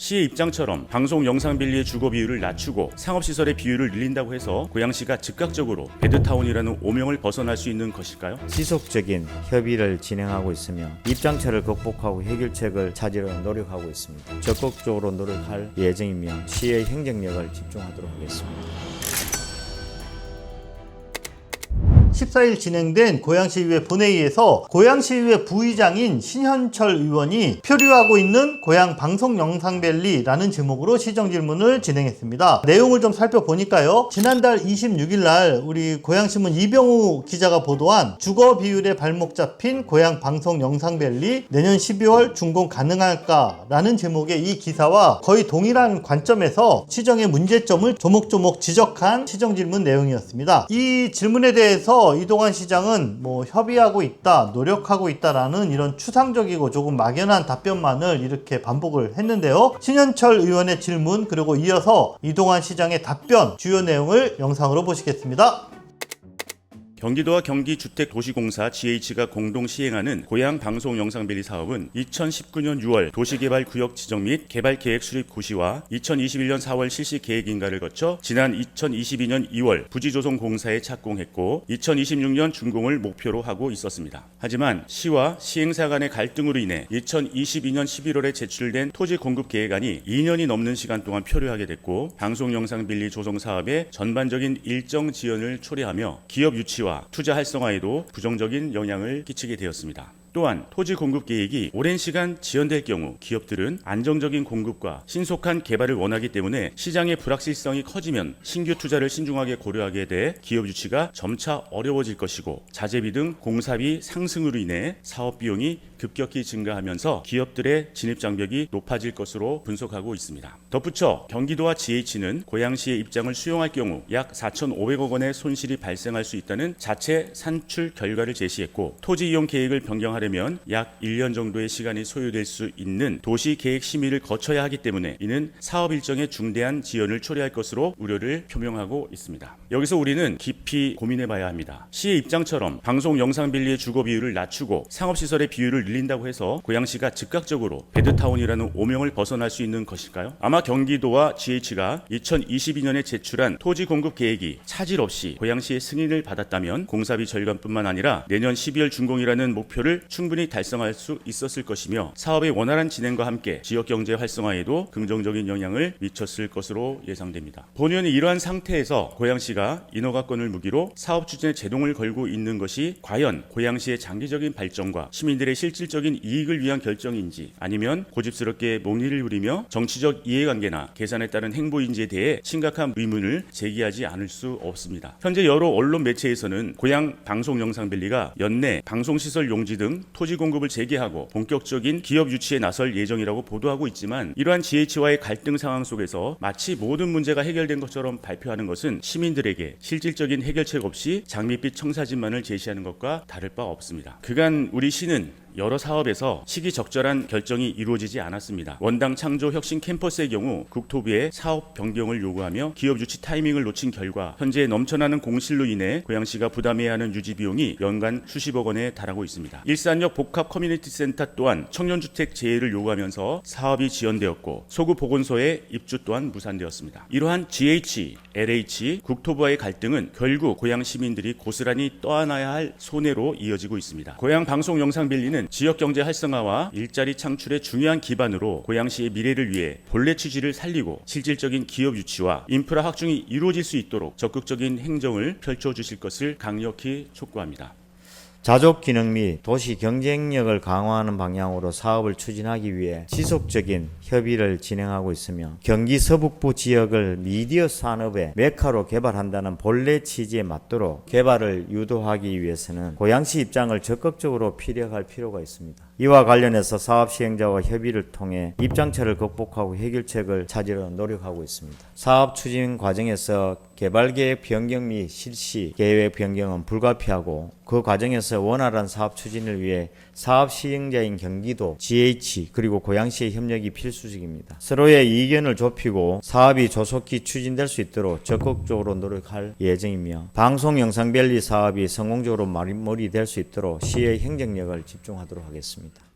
시의 입장처럼 방송 영상 빌리의 주거 비율을 낮추고 상업시설의 비율을 늘린다고 해서 고양시가 즉각적으로 배드타운이라는 오명을 벗어날 수 있는 것일까요? 지속적인 협의를 진행하고 있으며 입장차를 극복하고 해결책을 찾으려 노력하고 있습니다. 적극적으로 노력할 예정이며 시의 행정력을 집중하도록 하겠습니다. 14일 진행된 고양시의회 본회의에서 고양시의회 부의장인 신현철 의원이 표류하고 있는 고양 방송 영상밸리라는 제목으로 시정질문을 진행했습니다. 내용을 좀 살펴보니까요. 지난달 26일 날 우리 고양신문 이병우 기자가 보도한 주거 비율에 발목 잡힌 고양 방송 영상밸리 내년 12월 준공 가능할까라는 제목의 이 기사와 거의 동일한 관점에서 시정의 문제점을 조목조목 지적한 시정질문 내용이었습니다. 이 질문에 대해서 이동환 시장은 협의하고 있다, 노력하고 있다라는 이런 추상적이고 조금 막연한 답변만을 이렇게 반복을 했는데요. 신현철 의원의 질문 그리고 이어서 이동환 시장의 답변 주요 내용을 영상으로 보시겠습니다. 경기도와 경기주택도시공사 GH가 공동 시행하는 고양 방송 영상밸리 사업은 2019년 6월 도시개발구역 지정 및 개발계획 수립 고시와 2021년 4월 실시 계획 인가를 거쳐 지난 2022년 2월 부지조성공사에 착공했고 2026년 준공을 목표로 하고 있었습니다. 하지만 시와 시행사 간의 갈등으로 인해 2022년 11월에 제출된 토지 공급 계획안이 2년이 넘는 시간 동안 표류하게 됐고 방송 영상밸리 조성 사업의 전반적인 일정 지연을 초래하며 기업 유치와 투자 활성화에도 부정적인 영향을 끼치게 되었습니다. 또한 토지 공급 계획이 오랜 시간 지연될 경우 기업들은 안정적인 공급과 신속한 개발을 원하기 때문에 시장의 불확실성이 커지면 신규 투자를 신중하게 고려하게 돼 기업 유치가 점차 어려워질 것이고 자재비 등 공사비 상승으로 인해 사업 비용이 급격히 증가하면서 기업들의 진입 장벽이 높아질 것으로 분석하고 있습니다. 덧붙여 경기도와 GH는 고양시의 입장을 수용할 경우 약 4,500억 원의 손실이 발생할 수 있다는 자체 산출 결과를 제시했고 토지 이용 계획을 변경하려면 약 1년 정도의 시간이 소요될 수 있는 도시계획 심의를 거쳐야 하기 때문에 이는 사업 일정에 중대한 지연을 초래할 것으로 우려를 표명하고 있습니다. 여기서 우리는 깊이 고민해봐야 합니다. 시의 입장처럼 방송 영상 빌리의 주거 비율을 낮추고 상업시설의 비율을 늘린다고 해서 고양시가 즉각적으로 배드타운이라는 오명을 벗어날 수 있는 것일까요? 아마 경기도와 GH가 2022년에 제출한 토지 공급 계획이 차질 없이 고양시의 승인을 받았다면 공사비 절감뿐만 아니라 내년 12월 준공이라는 목표를 충분히 달성할 수 있었을 것이며 사업의 원활한 진행과 함께 지역경제 활성화에도 긍정적인 영향을 미쳤을 것으로 예상됩니다. 본의원이 이러한 상태에서 고양시가 인허가권을 무기로 사업 추진에 제동을 걸고 있는 것이 과연 고양시의 장기적인 발전과 시민들의 실질적인 이익을 위한 결정인지 아니면 고집스럽게 논의를 부리며 정치적 이해관계나 계산에 따른 행보인지에 대해 심각한 의문을 제기하지 않을 수 없습니다. 현재 여러 언론 매체에서는 고양 방송 영상밸리가 연내 방송시설 용지 등 토지 공급을 재개하고 본격적인 기업 유치에 나설 예정이라고 보도하고 있지만 이러한 GH와의 갈등 상황 속에서 마치 모든 문제가 해결된 것처럼 발표하는 것은 시민들에게 실질적인 해결책 없이 장밋빛 청사진만을 제시하는 것과 다를 바 없습니다. 그간 우리 시는 여러 사업에서 시기적절한 결정이 이루어지지 않았습니다. 원당 창조 혁신 캠퍼스의 경우 국토부에 사업 변경을 요구하며 기업 유치 타이밍을 놓친 결과 현재 넘쳐나는 공실로 인해 고양시가 부담해야 하는 유지 비용이 연간 수십억 원에 달하고 있습니다. 일산역 복합 커뮤니티 센터 또한 청년주택 재해를 요구하면서 사업이 지연되었고 소구 보건소의 입주 또한 무산되었습니다. 이러한 GH, LH, 국토부와의 갈등은 결국 고양 시민들이 고스란히 떠안아야 할 손해로 이어지고 있습니다. 고양 방송 영상 빌리는 지역경제 활성화와 일자리 창출의 중요한 기반으로 고양시의 미래를 위해 본래 취지를 살리고 실질적인 기업 유치와 인프라 확충이 이루어질 수 있도록 적극적인 행정을 펼쳐주실 것을 강력히 촉구합니다. 자족 기능 및 도시 경쟁력을 강화하는 방향으로 사업을 추진하기 위해 지속적인 협의를 진행하고 있으며 경기 서북부 지역을 미디어 산업의 메카로 개발한다는 본래 취지에 맞도록 개발을 유도하기 위해서는 고양시 입장을 적극적으로 피력할 필요가 있습니다. 이와 관련해서 사업 시행자와 협의를 통해 입장차를 극복하고 해결책을 찾으려 노력하고 있습니다. 사업 추진 과정에서 개발계획 변경 및 실시 계획 변경은 불가피하고 그 과정에서 원활한 사업 추진을 위해 사업 시행자인 경기도, GH 그리고 고양시의 협력이 필수적입니다. 서로의 이견을 좁히고 사업이 조속히 추진될 수 있도록 적극적으로 노력할 예정이며 방송 영상밸리 사업이 성공적으로 마무리될 수 있도록 시의 행정력을 집중하도록 하겠습니다.